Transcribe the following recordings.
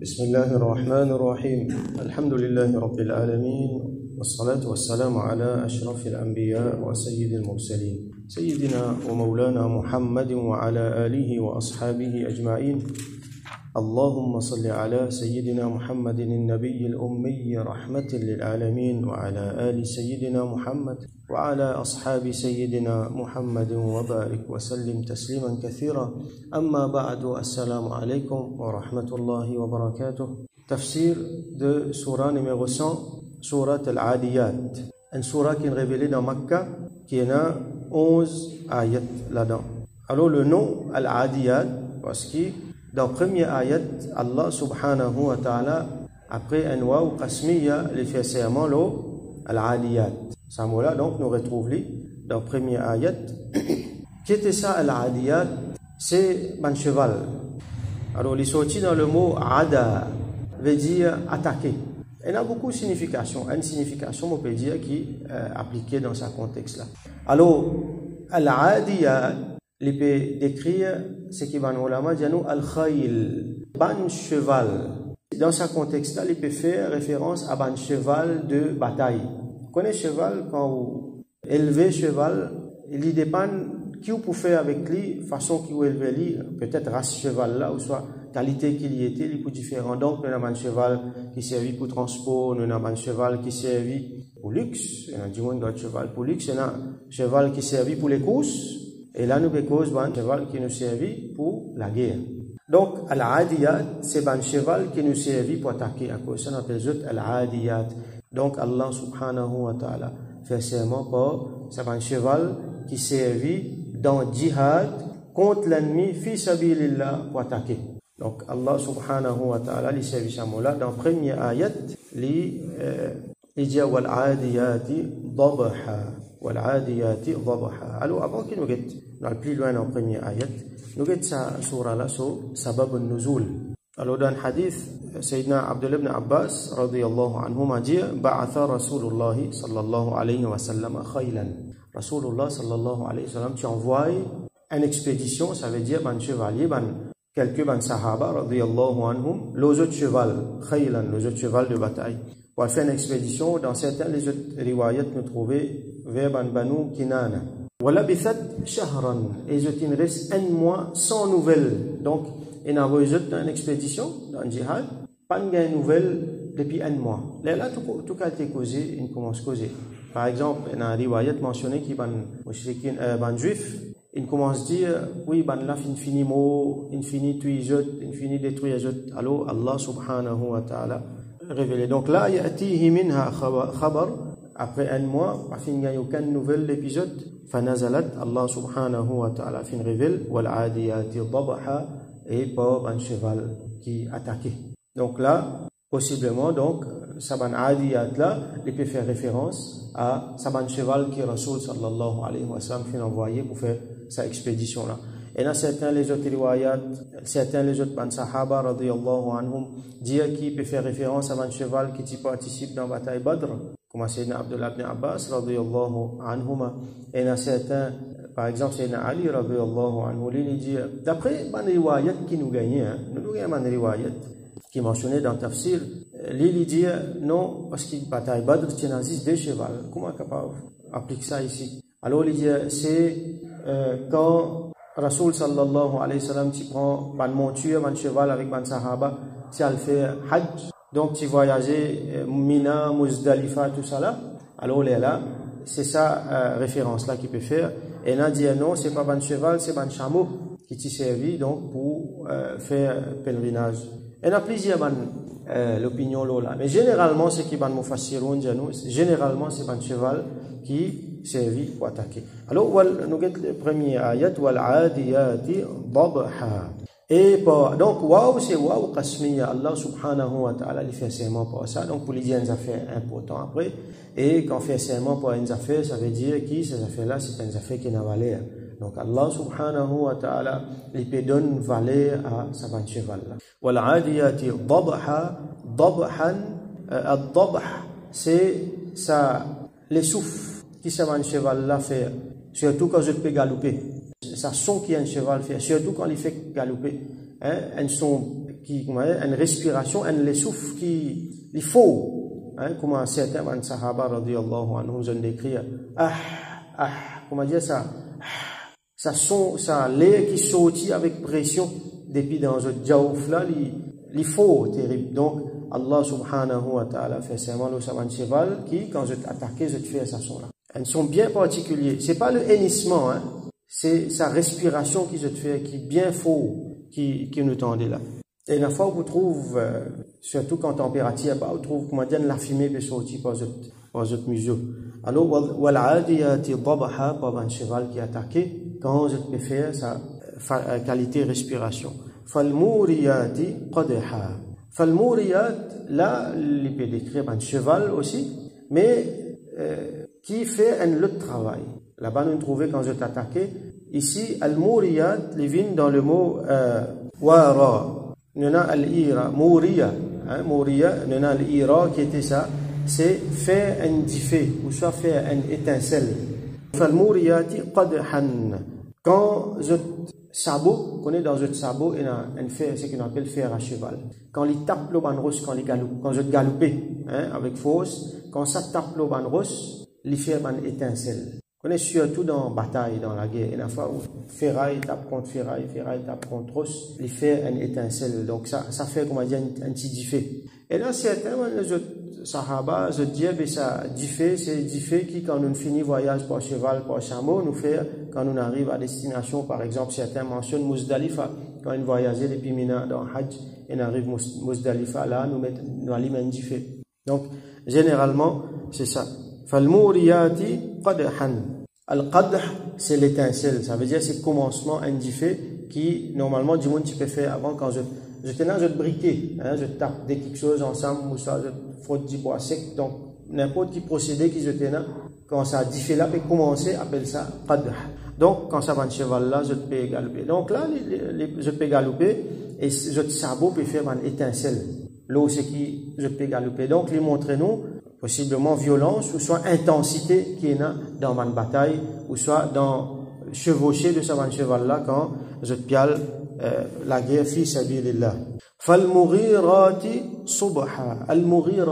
بسم الله الرحمن الرحيم الحمد لله رب العالمين والصلاة والسلام على أشرف الأنبياء وسيد المرسلين سيدنا ومولانا محمد وعلى آله وأصحابه أجمعين اللهم صل على سيدنا محمد النبي الأمي رحمة للعالمين وعلى آل سيدنا محمد وعلى أصحاب سيدنا محمد وبارك وسلم تسليما كثيرا أما بعد السلام عليكم ورحمة الله وبركاته تفسير de surah numéro 100 surah Al-Adiyat, une surah qui est révélée dans Makkah qui a 11 ayat là-dedans. Alors le nom Al-Adiyat parce que dans le premier ayat, Allah subhanahu wa ta'ala, après un waw qasmiya, il fait serment Al-Adiyat. Ce mot-là, donc, nous retrouvons dans le premier ayat. Qui était ça, Al-Adiyat? C'est un cheval. Alors, il est sorti dans le mot Ada, veut dire attaquer. Il y a beaucoup de significations. Une signification, on peut dire, qui est appliquée dans ce contexte-là. Alors, Al-Adiyat, il peut décrire ce qui va nous dire al-khayl, ban cheval. Dans ce contexte-là, il peut faire référence à ban cheval de bataille. Vous connaissez cheval, quand vous élevez cheval, il dépend qui vous pouvez faire avec lui, façon qui vous élevez lui, peut-être race cheval là, ou soit qualité qu'il y était, il est différent. Donc, nous avons un cheval qui servit pour transport, nous avons un cheval qui servit pour luxe, nous avons un cheval pour luxe, nous avons un cheval qui servit pour les courses. Et là, nous avons un cheval qui nous servit pour la guerre. Donc, Al-Adiyat, c'est un cheval qui nous servit pour attaquer. À cause ça, on appelle ça Al-Adiyat. Donc, Allah subhanahu wa ta'ala fait serment pour c'est un cheval qui servit dans djihad contre l'ennemi, fi sabilillah, pour attaquer. Donc, Allah subhanahu wa ta'ala, il servit ce mot-là. Dans le premier ayat, il dit Wal-Adiyati dabaha. Wal-Adiyati dabaha. Alors, avant qu'il nous guette, dans le plus loin dans le premier ayat, nous guette sa surah-là sur Sabab al-Nuzul. Alors, dans le hadith, Sayyidina Abdullah ibn Abbas, radiyallahu anhu, m'a dit Ba'atha Rasulullah sallallahu alayhi wa sallam khaylan. Rasulullah sallallahu alayhi wa sallam, tu envoies une expédition, ça veut dire un chevalier, quelques sahaba, radiyallahu anhum, les autres cheval, khaylan, les autres cheval de bataille. Pour faire une expédition, dans certains les autres riwayat, nous trouvons vers Banu Kinana. Voilà, bithat shahran, et il reste un mois sans nouvelles. Donc, il y a une expédition dans le djihad, pas de nouvelles depuis un mois. Là, tout a été causé, il commence à causer. Par exemple, il y a un riwayat mentionné qui est juif, il commence à dire, oui, là, il finit mot, il finit tuer, il finit détruire. Alors, Allah subhanahu wa ta'ala révélé. Donc là, ya'tihi minha khabar, après un mois, il n'y a aucune nouvelle d'épisode. Fanazalat, Allah subhanahu wa ta'ala fin révèle, wal-adiyati dabaha, et pas un cheval qui attaquait. Donc là, possiblement, donc, saban adiyat là, il peut faire référence à saban cheval qui Rasul sallallahu alayhi wa sallam fin envoyé pour faire sa expédition là. Et là, certains les autres riwayat, certains les autres sahaba radiyallahu anhum, dire qu'il peut faire référence à un cheval qui participe dans la bataille Badr, comme Sayyidina Abdullah ibn Abbas radiyallahu anhuma. Et là, certains, par exemple, Sayyidina Ali radiyallahu anhu, il dit, d'après les riwayat qui nous gagnent, nous gagnons les riwayat qui mentionnaient dans le tafsir, il dit, non, parce que la bataille Badr, c'est un des chevals. Comment on est capable d'appliquer ça ici? Alors, il dit, c'est quand Rasul sallallahu alayhi wa sallam, tu prends une monture, un cheval avec un sahaba, tu as fait Hajj, donc tu voyageais Mina, Muzdalifa, tout ça là. Alors là, c'est ça référence là qu'il peut faire. Et là, dit non, c'est pas un cheval, c'est un chameau qui t'y servi donc pour faire pèlerinage. Et il y a plusieurs l'opinion là. Mais généralement, ce qui va nous fasciner, généralement, c'est un cheval qui servi pour attaquer. Alors, nous avons le premier ayat, wal-adiyati dabaha. Et donc, waouh, c'est waouh, qasmiya, Allah subhanahu wa ta'ala, il fait serment pour ça. Donc, pour lui dire une affaire importante après. Et quand on fait serment pour une affaire, ça veut dire que ces affaires-là, c'est une affaire qui n'a valeur. Donc, Allah subhanahu wa ta'ala, il peut donner valeur à sa cheval-là. Wal-adiyati dabaha, dabahan, ad-dabah, c'est ça, les souffles qui ça un cheval là faire, surtout quand je peux galoper. Ça son qui un cheval fait, surtout quand il fait galoper. Un son une respiration, un souffle qui, il faut, hein, comment certains man sahaba radiyallahu anhum ont décrit, comment dire ça, ça l'air qui sortit avec pression depuis dans le jaouf là, il faut terrible. Donc, Allah subhanahu wa ta'ala fait seulement le savant cheval qui, quand je t'attaque, je te fais ça son là. Elles sont bien particuliers. C'est pas le hennissement, hein. C'est sa respiration qui je te fait, qui est bien faux, qui nous tendait là. Et la fois où vous trouvez, surtout quand température est bas, vous trouvez, comment dire, la fumée peut sortir par votre museau. Alors, wal'adiyati dabaha, par un cheval qui est attaqué, quand je te fais sa qualité respiration. Falmouriyati qadha. Falmouriyat, là, il peut décrire un cheval aussi, mais qui fait un autre travail. Là-bas, nous trouvons quand je t'attaquais. Ici, al-mouriyat, il vient dans le mot wara. Nous avons al-ira, mouriya. Mouriya, nous avons al-ira qui était ça. C'est faire un diffé, ou soit faire une étincelle. Falmouriyati qadhan. Quand je sabot, on connaît dans le sabot, il y a un fer, c'est ce qu'on appelle fer à cheval. Quand il tape le ban rouge, quand je galope, hein, avec force, quand ça tape le ban rouge, il fait une étincelle. On connaît surtout dans la bataille, dans la guerre. Il y a une fois où ferraille tape contre ferraille, ferraille tape contre os, il fait une étincelle. Donc ça fait, comment dire, un petit diffé. Et là, certains, les sahaba, je dis, ça diffé, c'est diffé qui, quand nous finissons voyage par cheval, par chameau, nous fait, quand nous arrivons à destination, par exemple, certains mentionnent Muzdalifa, quand nous voyageons depuis Mina dans Hajj, et nous arrivons Muzdalifa, là, nous allons un diffé. Donc, généralement, c'est ça. Falmouriyati qadhan. Al-qadh, c'est l'étincelle. Ça veut dire c'est le commencement indifé qui, normalement, du monde, tu peux faire avant quand je te briquer, hein, je tape des quelque chose ensemble, ou ça, je frotte du bois sec. Donc, n'importe qui procédé qui je tenais, quand ça diffé là, peut commencer, appelle ça qadh. Donc, quand ça va de cheval là, je peux galoper. Donc là, je peux galoper et je te sabot peut faire une étincelle. L'eau, c'est qui je peux galoper. Donc, les montrez-nous, possiblement violence, ou soit intensité qui est dans ma bataille, ou soit dans chevaucher de ce cheval là quand je piale la guerre fi sabilillah. Falmughirati subha. Al-Mughir,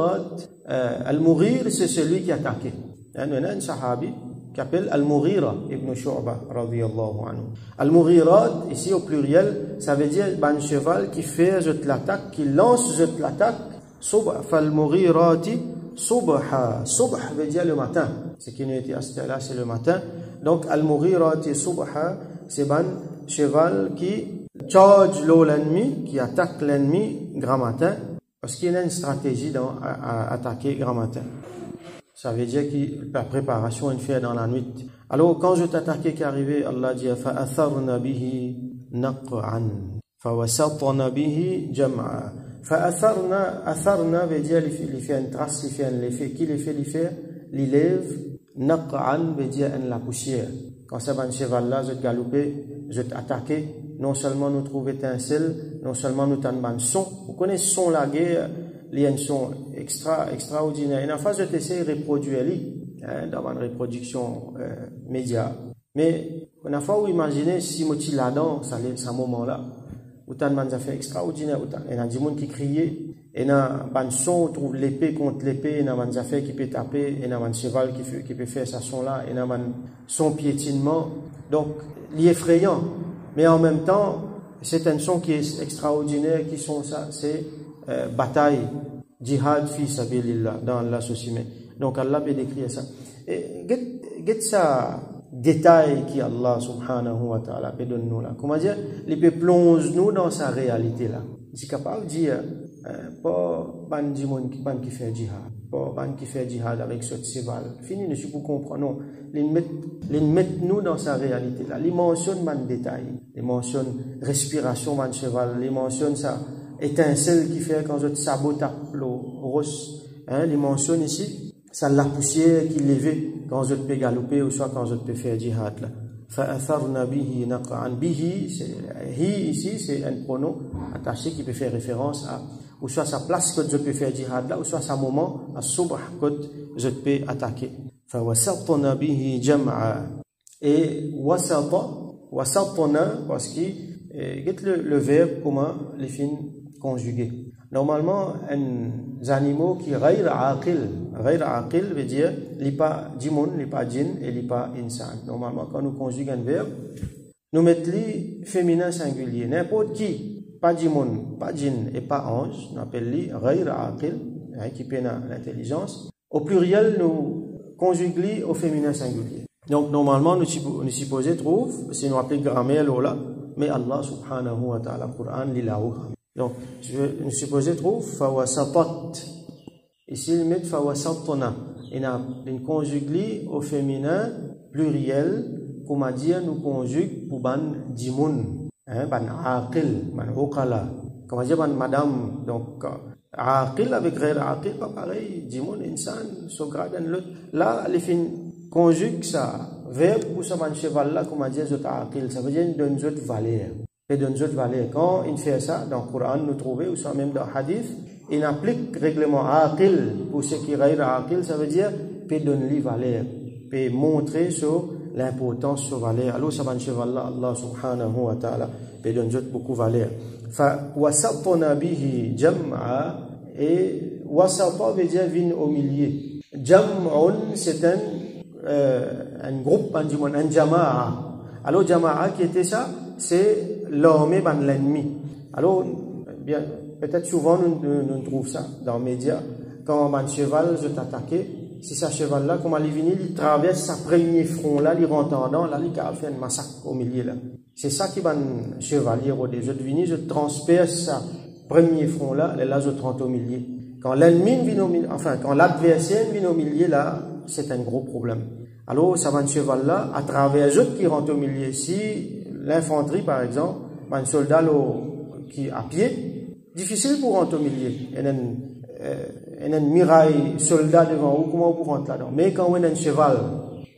c'est celui qui attaquait. Il y a un sahabi qui appelle Al-Mughira ibn Shu'ba radiyallahu anhu. Al-Mughirat, ici au pluriel, ça veut dire un cheval qui fait je te l'attaque, qui lance je te l'attaque. Subha. Falmughirati subha. Subha veut dire le matin. Ce qui nous était à ce là, c'est le matin. Donc, al-Mughirati subha, c'est un cheval qui charge l'ennemi, qui attaque l'ennemi grand matin, parce qu'il y a une stratégie à attaquer grand matin. Ça veut dire que la préparation est faite dans la nuit. Alors, quand je t'attaquais qui arrivait, Allah dit فَأَثَرْنَ بِهِ نَقْعًا فَوَسَطْنَ بِهِ جَمْعًا. Atharna veut dire il fait une trace, il fait un effet. Qui l'effet il fait? Il lève. Naq'an veut dire la poussière. Quand ça va un cheval là, je te galoper, je t'attaquer. Non seulement nous trouver étincelle, non seulement nous t'en un son. Vous connaissez son la guerre, il y a un son extraordinaire. Et une fois je t'essaie de reproduire dans une reproduction média. Mais une fois où imaginez si moi tu là-dedans, ça ce moment là. Autant de affaires extraordinaires, il y a des gens qui crient, il y a un son, on trouve l'épée contre l'épée, il y a des affaires qui peut taper, il y a un cheval qui peut faire ce son-là, il y a un son piétinement. Donc, il est effrayant. Mais en même temps, c'est un son qui est extraordinaire, qui sont ça, c'est bataille, jihad fi sabilillah, dans la société. Donc, Allah peut décrire ça. Et, get ça. Détail qui Allah subhanahu wa ta'ala peut donner nous là. Comment dire? Il peut plonger nous dans sa réalité là. Je suis capable de dire, pas ban qui fait jihad, pas ban qui fait jihad avec ce cheval. Fini, ne suis pas comprendre. Non, les mettent nous dans sa réalité là. Les mentionne man détail, les mentionne respiration man cheval, les mentionne ça étincelle qui fait quand je te sabote l'eau rose. Les mentionne ici. Ça la poussière qui levait quand je peux galoper ou soit quand je peux faire jihad là. Fa'atharna bihi naq'an. Bihi, hi ici c'est un pronom attaché qui peut faire référence à ou soit sa place que je peux faire jihad là ou soit sa moment à subh que je peux attaquer. Fawasatna bihi jam'a. Et wasatna parce que le verbe comment les fins conjugué. Normalement, un animaux qui ghayr aqil veut dire li pas djimoun, li pas djinn et li pas insan. Normalement, quand nous conjuguons un verbe, nous mettons li féminin singulier. N'importe qui, pas djimoun, pas djinn et pas ange, nous appelons li ghayr aqil, qui peine l'intelligence. Au pluriel, nous conjuguons li au féminin singulier. Donc, normalement, nous supposons trouve, si nous appelons grammaire là, mais Allah subhanahu wa ta'ala, Coran, li laou. Donc, nous supposons trouve fawasatat. Ici, il met fawasatona. Il a une conjugue au féminin pluriel, comme à dire, nous conjugue pour ban dimoun, ban aqil, ban uqala. Comme à dire, ban madame. Donc, aqil avec ghayr aqil, pas pareil. Dimoun, insan, sograd, l'autre. Là, les fins conjugue ça. Verbe pour ça, ban cheval là, comme à dire, zot aqil. Ça veut dire, il donne zot valeur. Et donne zot valeur. Quand il fait ça, dans le Coran, nous trouvons, ou soit même dans le hadith, il applique règlement aqil pour ce qui est ghayr aqil, ça veut dire peut donner valeur, peut montrer sur l'importance sur valeur. Alors ça va cheval là, Allah subhanahu wa ta'ala peut donner beaucoup valeur. Fa wasatna bihi jam'a, et wasata veut dire vin au milieu. Jam'un c'est un groupe, un jama'a. Alors jama'a qui était ça, c'est l'armée ban l'ennemi. Alors bien peut-être souvent nous trouvons ça dans les médias. Quand un cheval veut attaquer, si ce cheval-là, comme il vient, il traverse sa premier front là, il rentre en dedans, là, il fait un massacre au milieu là. C'est ça qui va un chevalier au dé. Je viens, je transperce sa premier front là, et là, je rentre au milieu. Quand l'ennemi vient au milieu, enfin, quand l'adversaire vient au milieu là, c'est un gros problème. Alors, ça va un cheval là, à travers eux qui rentre au milieu. Si l'infanterie, par exemple, un soldat qui à pied, difficile pour rentrer au milieu. Il y a un miraille soldat devant vous, comment vous rentrez là-dedans. Mais quand on a un cheval,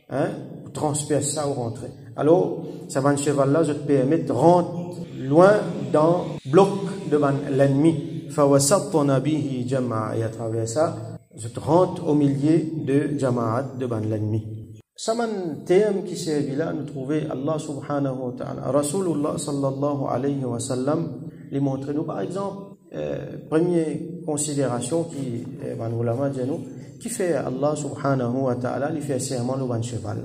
vous transpercez ça ou rentrez. Alors, ça va un cheval là, je te permets de rentrer loin dans le bloc devant l'ennemi. Fawasatna bihi jama'a, et à travers ça, je te rentre au milieu de jama'at devant l'ennemi. Ça, c'est un thème qui servi là, nous trouvons Allah subhanahu wa ta'ala. Rasulullah sallallahu alayhi wa sallam, les montrer nous, par exemple, première considération qui qui fait Allah subhanahu wa ta'ala, il fait serment le ban cheval.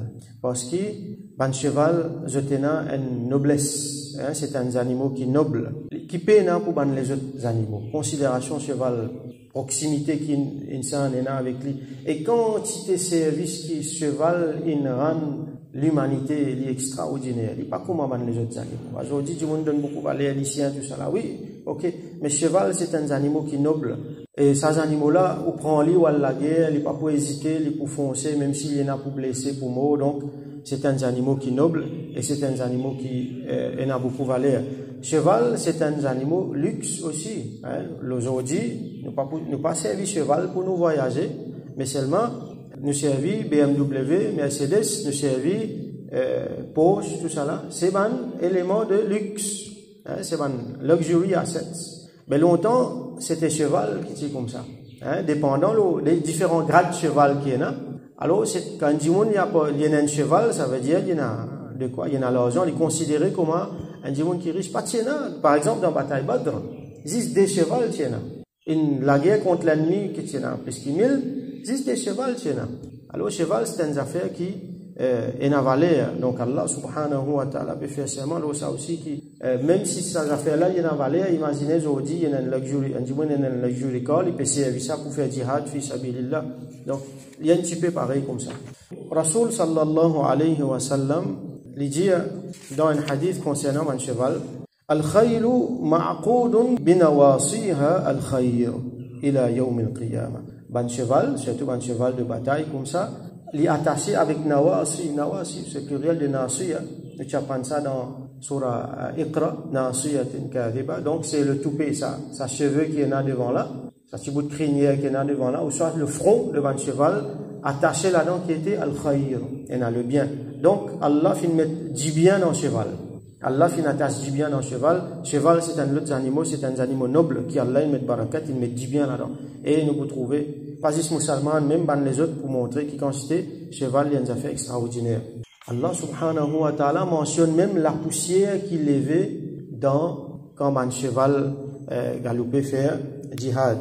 Parce que ban cheval, je tenais une noblesse, c'est un animal qui est noble, qui peine pour ban les autres animaux. Considération cheval, proximité qui insan est avec lui. Et quantité service qui cheval, il rend l'humanité, il est extraordinaire. Il n'est pas comme les autres animaux. Aujourd'hui, tout le monde donne beaucoup de valeur, les siens, tout ça là. Oui, ok. Mais cheval, c'est un animal qui est noble. Et ces animaux-là, on prend lui ou à la guerre, il n'est pas pour hésiter, il est pour foncer, même s'il y en a pour blesser, pour mort. Donc, c'est un animal qui est noble et c'est un animal qui a beaucoup de valeur. Cheval, c'est un animal luxe aussi. Aujourd'hui, nous pas servi cheval pour nous voyager, mais seulement nous servi BMW, Mercedes, nous servi Porsche, tout ça là. C'est un élément de luxe. C'est un luxury assets. Mais longtemps, c'était cheval qui était comme ça. Dépendant des différents grades de cheval qu'il y en a. Alors, quand il y a un cheval, ça veut dire qu'il y a de quoi? Il y en a l'argent, il est considéré comme un diamant qui est riche. Pas de par exemple, dans la bataille Badr, il existe des chevals qui la guerre contre l'ennemi qui tient plus que 1000, il existe des chevals qui Alors, cheval, c'est une affaire qui est une valeur. Donc, Allah subhanahu wa ta'ala peut faire seulement ça aussi qui, même si ces affaires-là, il y a une valeur, imaginez aujourd'hui, il y a un luxury call, il peut servir ça pour faire jihad, fi sabilillah. Donc, il y a un petit peu pareil comme ça. Rasul sallallahu alayhi wa sallam, il dit dans un hadith concernant un cheval, Al-khaylu ma'qoudun binawasiha al-khayr ila yawm al-qiyamah. Un cheval, surtout un cheval de bataille comme ça, il est attaché avec nawasi, c'est le pluriel de nasiya. Nous apprenons ça dans Surah Iqra, nasiyatin kadhiba. Donc c'est le toupet, ça cheveux qui est là devant là, ça petit bout de crinière qui est là devant là, ou soit le front devant le cheval, attaché là-dedans qui était al-khayr, et là le bien. Donc Allah fin mettre du bien dans le cheval. Allah fin attache du bien dans le cheval. Cheval c'est un autre animal, c'est un animal noble qui Allah il met barakat, il met du bien là-dedans. Et nous pouvons trouver pas juste musulmans, même les autres pour montrer qu'il consistait cheval, il y a une affaire extraordinaire. Allah subhanahu wa ta'ala mentionne même la poussière qu'il levait quand un cheval galoper faire jihad.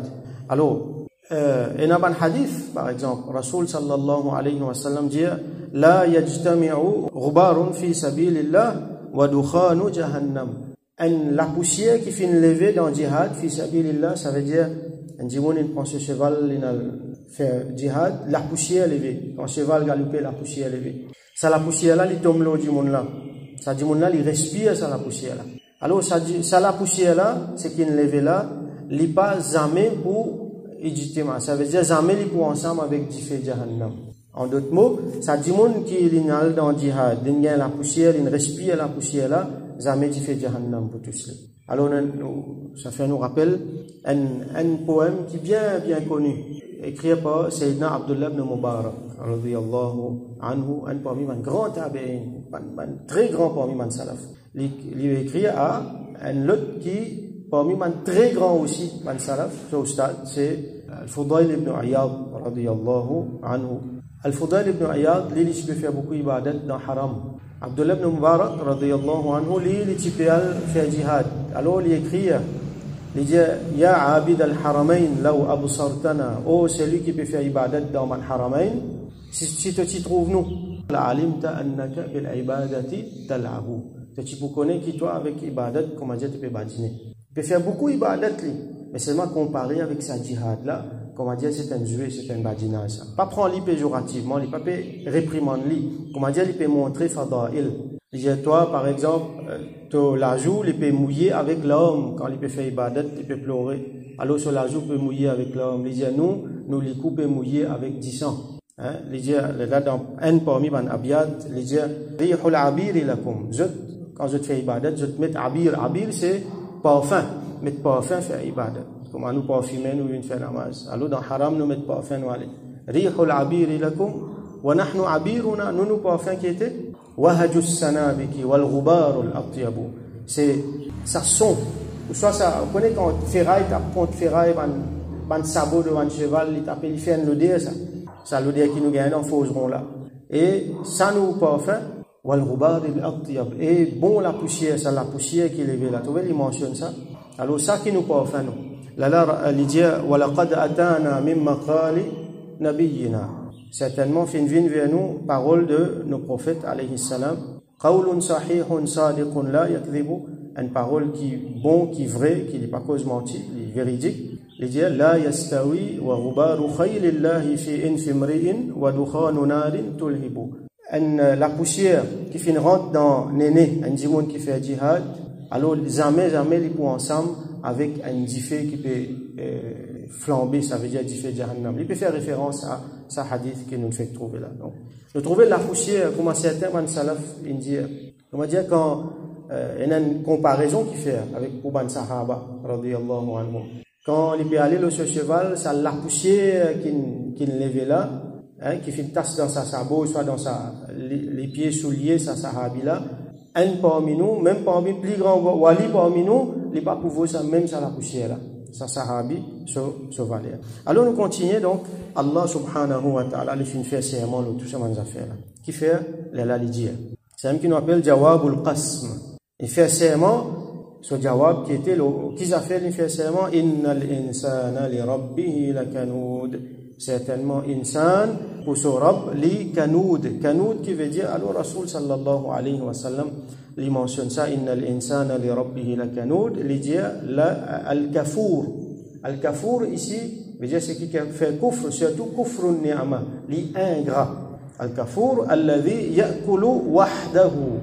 Alors, et dans un hadith, par exemple, Rasoul sallallahu alayhi wa sallam dit La yajtami'u ghubarun fi sabilillah wa dukhanu jahannam. La poussière qui finit lever dans jihad, fi sabilillah, ça veut dire, un djimoun, il prend ce cheval, il fait jihad, la poussière levée. Quand le cheval galoper, la poussière levée. Ça, la poussière là, il tombe là au djimoun là. Ça, djimoun là, il respire, ça, la poussière là. Alors, ça, la poussière là, c'est qu'il lève là, il n'est pas jamais pour éditement. Ça veut dire jamais il pour ensemble avec du feu jahannam. En d'autres mots, ça dit monde qui est dans jihad, il gagne la poussière, il respire la poussière là, jamais du feu jahannam pour tous les. Alors, ça fait nous rappel un poème qui est bien connu, écrit par Sayyidina Abdullah ibn Mubarak, radiyallahu anhu, un parmi les grands tabi'in, un très grand parmi les salaf. Il écrit à un autre qui, parmi les très grands aussi, les salaf, c'est Al-Fudayl ibn Iyad, radiyallahu anhu. Al-Fudayl ibn Iyad, lui, il peut faire beaucoup d'ibadat dans haram. Abdullah ibn Mubarak, radiyallahu anhu, lui, il peut faire jihad. Alors, il écrit, il dit, Ya abid al-haramain, law absartana, oh, c'est lui qui peut faire ibadat dans le haramain. Si tu t'y trouves, nous, la alimta annaka bil ibadati tal'abu. Tu peux connaître qui toi avec ibadat, comment dire, tu peux badiner. Tu peux faire beaucoup ibadat, mais seulement comparé avec sa jihad là, comment dire, c'est un jouet, c'est un badinage. Pas prendre lui péjorativement, il pas réprimander lui. Comment dire, il peut montrer fadail. Il dit, toi, par exemple, la joue, il peut mouiller avec l'homme. Quand il peut faire ibadat, il peut pleurer. Alors, sur la joue, il peut mouiller avec l'homme. Il dit, nous, les coups, peut mouiller avec 10 ans. Hein? Il dit, là, dans un parmi les abiyat, il dit, Rihul abir ilakum. Quand je te fais ibadat, je te mets abir. Abir, c'est parfum. Mettre parfum, faire ibadat. Comment nous parfumer, nous venons faire namaz. Alors, dans haram, nous mettons parfum, nous allons. Rihul abir ilakum. Wa nahnu abiruna, nous parfum qui était. Wahajus sanabiki wal ghubarul atyabu. C'est ça son. Ou soit ça, on connaît quand ferraille, quand ferraille, ban sabot devant un cheval, il fait un l'odeur, ça. Ça l'odeur qui nous gagne dans fauseront là. Et ça nous parfum. Wal ghubarul atyab. Et bon la poussière, ça la poussière qui est levée là. Tu vois, il mentionne ça. Alors ça qui nous parfum nous. Là, il dit wa laqad atana min maqali nabiyyina. Certainement, fin vient vers nous, parole de nos prophètes, alayhi salam. Qawlun sahihun sadiqun la yakdhibu. Une parole qui est bon, qui est vrai, qui n'est pas cause mentie, qui est véridique. Il dit, la yastawi wa ghubaru khaylillahi fi infimri'in wa dukhanu narin tulhibu. La poussière qui finit rentre dans néné, un djimoun qui fait jihad, alors jamais ils pour ensemble avec un djifé qui peut flamber, ça veut dire djifé jahannam. Il peut faire référence à ce hadith qui nous fait trouver là. Donc, de trouver la poussière, comment certains man salaf indien, comment dire quand il y a une comparaison qui fait avec Pouban Sahaba, radiyallahu anhum. Quand il peut aller sur cheval, ça la poussière qui lève là, hein, qui fait une tasse dans sa sabot, soit dans les pieds souliers, sa sahabi là, un parmi nous, même parmi plus grand wali parmi nous, il n'est pas pouvoir ça, même ça la poussière là. Sa sahabi se valait. Alors nous continuons donc, Allah subhanahu wa ta'ala, il fait serment, tout ça, les affaires là. Qui fait la lidia. C'est un qui nous appelle Jawabul Qasm. Il fait serment, ce Jawab qui était qui a fait, il fait serment, Innal insana li rabbihi la kanud. Certainement, insan, pour son Rabb, li kanud. Kanud qui veut dire, alors Rasoul sallallahu alayhi wa sallam, il mentionne ça, Innal insana li rabbihi la kanud, il dit, al-kafour. Al-kafour ici, veut dire, c'est qui fait kufr, surtout kufrun ni'ama, li ingrat. Al-kafour, alladhi ya'kulu wahdahu.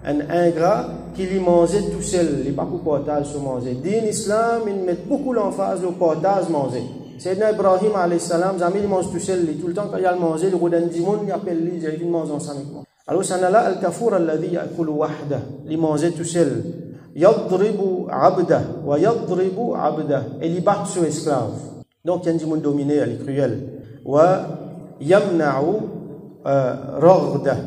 Un ingrat qui lui mangeait tout seul, il n'est pas pour partage se manger. Din islam, il met beaucoup l'emphase au partage manger. Sayyidina Ibrahim alayhi salam, jamais il mange tout seul, tout le temps quand il a le manger, le rodin du monde, il appelle lui, il mange ensemble avec moi. Alors, ça n'a là, al-kafour alladhi ya'kulu wahdah, il mangeait tout seul. Yadribu abdah, wa yadribu abdah, et il bat sur esclave. Donc, il y a un monde dominé, elle est cruelle. Wa yamna'u raghdah,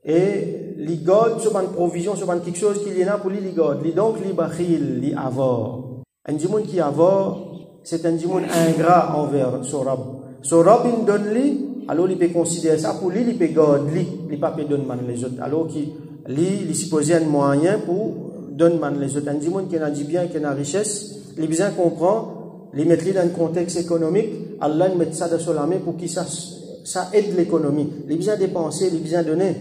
et li garde sur une provision, sur quelque chose qu'il y a pour lui, li garde. Donc, li bakhil, li avare. Un djimoun qui avare, c'est un djimoun ingrat envers son Rabb. Son Rabb, il donne lui, alors il peut considérer ça pour lui, il peut garder lui, il pas peut donner les autres. Alors qu'il il supposait un moyen pour donner les autres. Un djimoun qui a du bien, qui a la richesse, Les besoins comprend, les mettre dans un contexte économique, Allah met ça dans la main pour que ça aide l'économie. Les besoins dépenser, les besoins donner.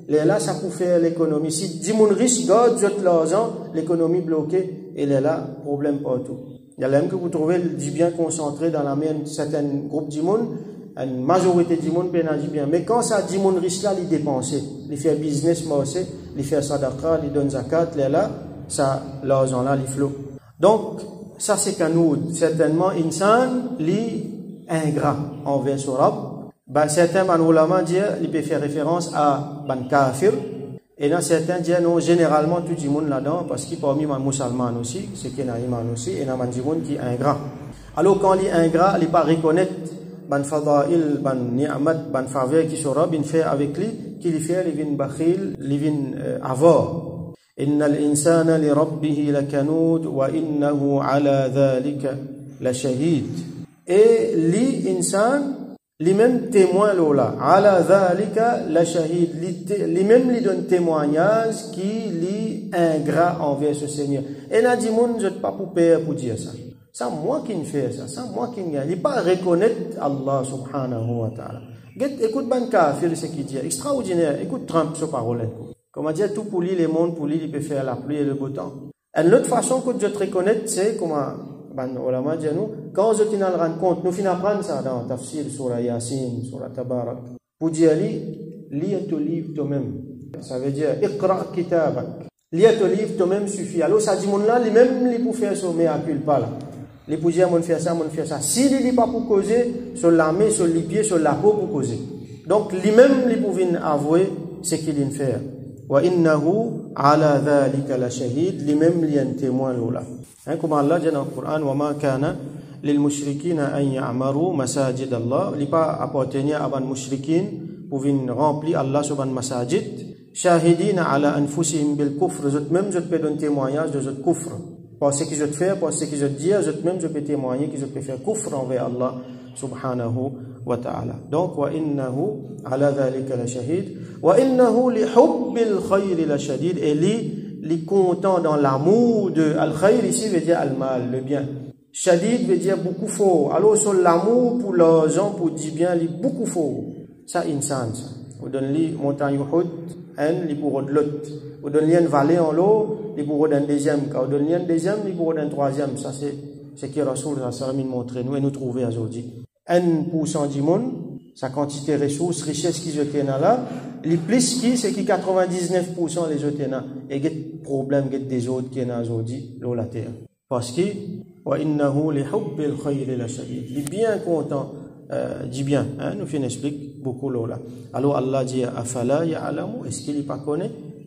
Là, ça peut faire l'économie. Si 10 personnes riches gardent l'argent, l'économie bloquée, et là, problème partout. Il y a même que vous trouvez du bien concentré dans la main d'un certain groupe de monde, une majorité de monde peut agir bien. Mais quand ça 10 personnes riches là, ils dépensent, ils font business, ils font sadaqa, ils donnent zakat, là, ça, l'argent là, ils flot. Donc, ça c'est qu'un nous, certainement, insan, li ingrat envers son Rabb. Ben, certains ulama disent, il peut faire référence à ban kafir. Et là, certains disent, non, généralement, tout le monde là-dedans, parce qu'il parmi les musulmans aussi, c'est qu'il y a iman aussi, et il y a des gens qui sont ingrats. Alors, quand il est ingrat, il ne peut pas reconnaître ban fadail, ban ni'mat, ban faveur qui sera, il fait avec lui, qu'il fait, il vient bakhil, il vient avoir. إن الإنسان لربه لكنود وإنه على ذلك لشهيد. Et l'insan, les mêmes témoins là, على ذلك لشهيد, les mêmes lui donnent témoignage qui li ingrat envers ce Seigneur. Et là, dit moun, je ne pas pour père pour dire ça. C'est moi qui ne fais ça, c'est moi qui ne gagne. Il pas reconnaître Allah subhanahu wa ta'ala. Écoute ban kafir ce qu'il dit, extraordinaire. Écoute Trump ce parole. Comme on dit, tout pour lui, les mondes, pour lui, il peut faire la pluie et le beau temps. Et l'autre façon que je te reconnais, c'est comment, ulama dit nous, quand je te rends compte, nous finissons apprendre ça dans Tafsir, sur la Yasin, sur la Tabarak. Pour dire, lis ton livre toi-même. Ça veut dire, iqra kitabak. Lis ton livre toi-même suffit. Alors, ça dit, mon là, lui-même, il peut faire son mea culpa là. Les pour dire, mon faire ça, mon faire ça. S'il ne dit pas pour causer, sur la main, sur les pieds, sur la peau pour causer. Donc, lui-même, il peut avouer ce qu'il vient faire. وَإِنَّهُ عَلَى ذَلِكَ لَشَهِيدٌ لِمَمْ لِيَنْ témoin لولا. Comme Allah dit dans le Coran, وَمَا كَانَ لِلْمُشْرِكِينَ أَنْ يَعْمَرُوا مَسَاجِدَ اللَّهِ. Il n'est pas appartenir à les mushrikin pour venir remplir Allah sur les masajid. شَاهِدِينَ عَلَى أَنفُسِهِمْ بِالْكُفْرِ. Même je peux donner témoignage de votre kufr. Par ce que je te fais, par ce que je te dis, même je peux témoigner que je peux faire kufr envers Allah subhanahu wa ta'ala. Donc, وَإِنَّهُ عَلَى ذَلِكَ لَشَهِيدٌ وَإِنَّهُ لِحُبِّ الْخَيْرِ لَشَدِيدٌ. Et li content dans l'amour de al-khayr, ici veut dire al-mal, le bien. Shadid veut dire beaucoup fort. Alors, sur l'amour pour les gens, pour dire bien, li beaucoup fort. Ça, insan, ça. Vous donnez montagne Uhud, li pour l'autre. Vous donnez une vallée en l'eau, li pour un deuxième. Quand vous donnez un deuxième, li pour un troisième. Ça, c'est ce que Rasoul a montré nous et nous trouver aujourd'hui. 1% du monde, sa quantité de ressources, richesse qui je tiens là, les plus qui, c'est qui 99% les autres là. Et il y a des problèmes des autres qui sont aujourd'hui, dans la terre. Parce que, وَإِنَّهُ لِحُبِّ الْخَيْرِ لَشَدِيدٌ. Il est bien content, dit bien, nous fait explique beaucoup là. Alors Allah dit, أَفَلَا يَعْلَمُ. Est-ce qu'il n'est pas connu?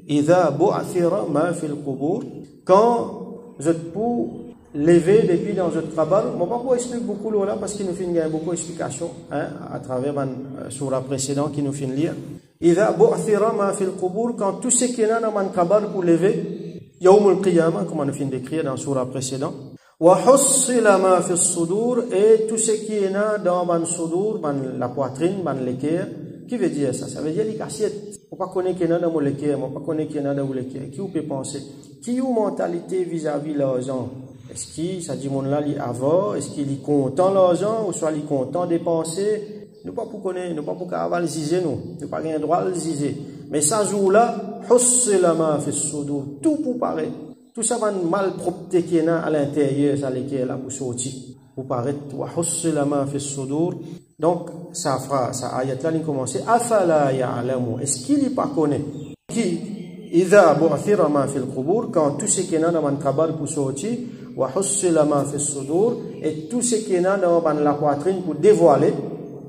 إِذَا بُعْثِرَ مَا فِي الْقُبُورِ. Quand je peux lever depuis dans notre travail, je ne vais pas expliquer beaucoup là parce qu'il nous fait beaucoup d'explications à travers la surah précédente qui nous fait lire. إِذَا بُعْثِرَ مَا فِي الْقُبُورِ. Quand tout ce qui est dans le travail pour lever, يَوْمُ الْقِيَامَةِ, comme on nous fait décrire dans la surah précédente. وَحُصِّلَ مَا فِي الصُّدُورِ. Et tout ce qui est dans le sudur, la poitrine, l'équerre. Qui veut dire ça? Ça veut dire les cassettes. On ne peut pas connaître qu'il y en a dans l'équerre, on ne peut pas connaître qu'il y en a dans l'équerre. Qui peut penser? Qui a une mentalité vis-à-vis de l'argent? Est-ce qu'il, ça dit mon là, il avoir, est-ce qu'il est content l'argent, ou soit il est content dépenser? Nous pas pour connaître, nous pas pour qu'aval ziser nous, nous pas rien droit à ziser. Mais ça joue là, hussilama fi sudur, tout pour paraître. Tout ça va mal propreté qui est à l'intérieur, ça l'équerre là pour sortir, pour paraître. Wa hussilama fi sudur. Donc, ça fera, ça ayat là, il commence, afala ya'lamu. Est-ce qu'il n'est pas connaît? Qui? إذا بعثر ما في القبور. Quand tout ce qui est dans le travail pour sortir, وحصل ما في الصدور. Et tout ce qui est dans la poitrine pour dévoiler,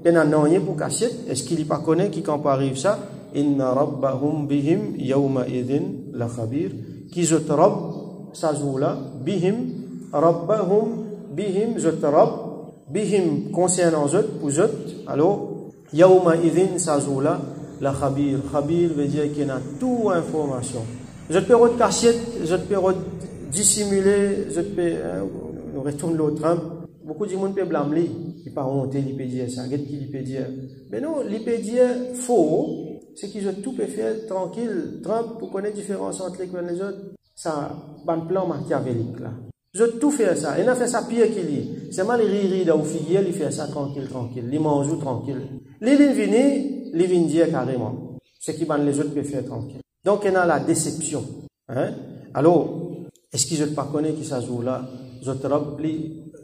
il y a un pour cacher. Est-ce qu'il n'est pas connaît qui quand arrive ça? Inna rabbahum bihim yawma idhin la khabir. Qui zot rabb, ça joue là, bihim, rabbahum bihim, zot rabb, bihim concernant zot, pour zot. Alors, yawma idhin, ça joue là. La khabir. Khabir veut dire qu'il y a toute information. Je peux cacher, je peux dissimuler, je peux, nous retourne l'autre Trump. Beaucoup de monde peut blâmer, il pas honter, il peut dire ça, il peut dire. Mais non, il peut dire faux, c'est qu'ils ont tout peut faire tranquille. Trump, pour connaître la différence entre les uns et les autres, ça, un plan machiavélique là. Je tout fait ça. Il a fait ça pire qu'il y. C'est mal riri dans figuier, il fait ça tranquille. Il mange tranquille. Les vins dire carrément. Ce qui van les autres peuvent faire tranquille. Donc, il y a la déception. Hein? Alors, est-ce qu'ils ne pas connaissent qui ça joue là? Je te rappelle,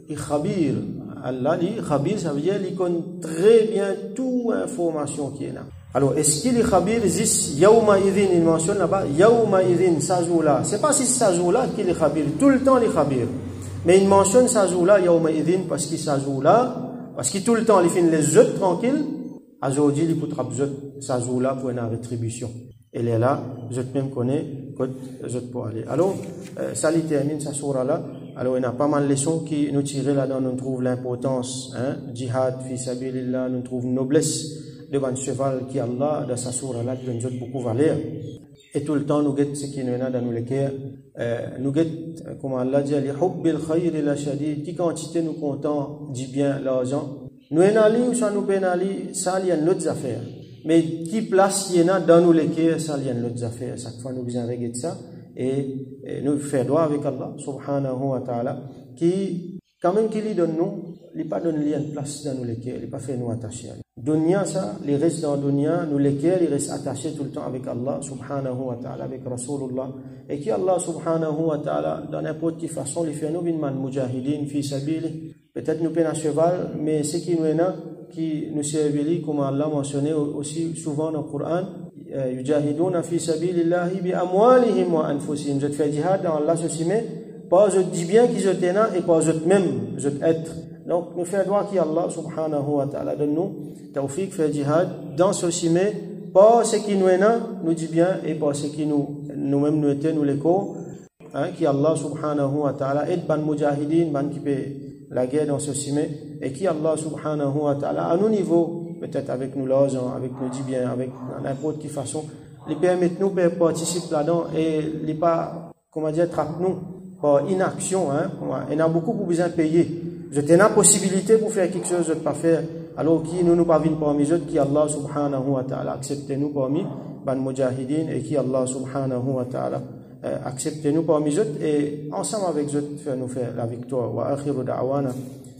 il khabir. Allah, il khabir, ça veut dire qu'il connaît très bien toute information qui est là. Alors, est-ce qu'il est khabir? Zis, yawma idhin, il mentionne là-bas, yawma idhin, ça joue là. C'est pas si ça joue là qu'il est khabir. Tout le temps, il est khabir. Mais il mentionne ça joue là, yawma idhin, parce qu'il ça joue là, parce qu'il tout le temps, il fait les jeux tranquilles. Aujourd'hui, il peut trapper ça joue là pour une rétribution. Elle est là, je même connais, je peux aller. Alors, ça lui termine sa sourate là. Alors, il y a pas mal de leçons qui nous tirent là-dedans. Nous trouvons l'importance, djihad, fi sabilillah, nous trouvons noblesse devant le cheval qui Allah, dans sa sourate là, qui nous beaucoup valeur. Et tout le temps, nous guettons ce qui nous est dans nos cœurs. Nous guettons, comme Allah dit, li hubbil khayr la shadid, qui quantité nous comptons du bien, l'argent. Nous en allons ou ça nous pénalise, ça il y a d'autres affaires. Mais qui place il y en a dans nos cœurs, ça il y a d'autres affaires. Chaque fois nous besoin regarder ça et nous faire droit avec Allah subhanahu wa ta'ala qui quand même qui lui donne nous, il pas donne lien place dans nos cœurs, il pas fait nous attacher. Dunya ça, il reste dans dunya, nous les cœurs, il reste attaché tout le temps avec Allah subhanahu wa ta'ala, avec Rasulullah et qui Allah subhanahu wa ta'ala dans n'importe quelle façon, il fait nous bin man mujahidin fi sabili. Peut-être nous peine à cheval, mais ce qui nous est là, qui nous servit, comme Allah mentionné aussi souvent dans le Coran, yujahiduna fi sabilillahi bi amwalihim wa anfusihim. Je fais jihad dans Allah ceci, mais pas je dis bien qu'ils étaient là et pas je même, je être. Donc nous faisons droit qui Allah subhanahu wa ta'ala donne nous, tawfiq fait jihad dans ceci, mais pas ce qui nous est là, nous dit bien, et pas ce qui nous-mêmes nous étions, nous l'écho, qui Allah subhanahu wa ta'ala aide ban mujahidin, ban qui peut la guerre dans ce cimé, et qui Allah subhanahu wa ta'ala à nos niveaux, peut-être avec nous l'argent, avec nous dit bien, avec n'importe quelle façon, les permettent nous de participer là-dedans et les pas, comment dire, trappe nous par inaction, il y a beaucoup pour besoin de payer. Je t'ai la possibilité pour faire quelque chose, je ne pas faire, alors qui nous pas venir parmi eux, qui Allah subhanahu wa ta'ala accepte nous parmi ban mujahidin et qui Allah subhanahu wa ta'ala acceptez-nous parmi eux et ensemble avec eux nous faire la victoire. Wa akhiru da'wana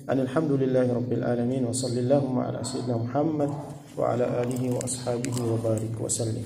alhamdulillahi rabbil alamin wa sallallahu ala sayyidina Muhammad wa ala alihi wa ashabihi wa barik wa sallim.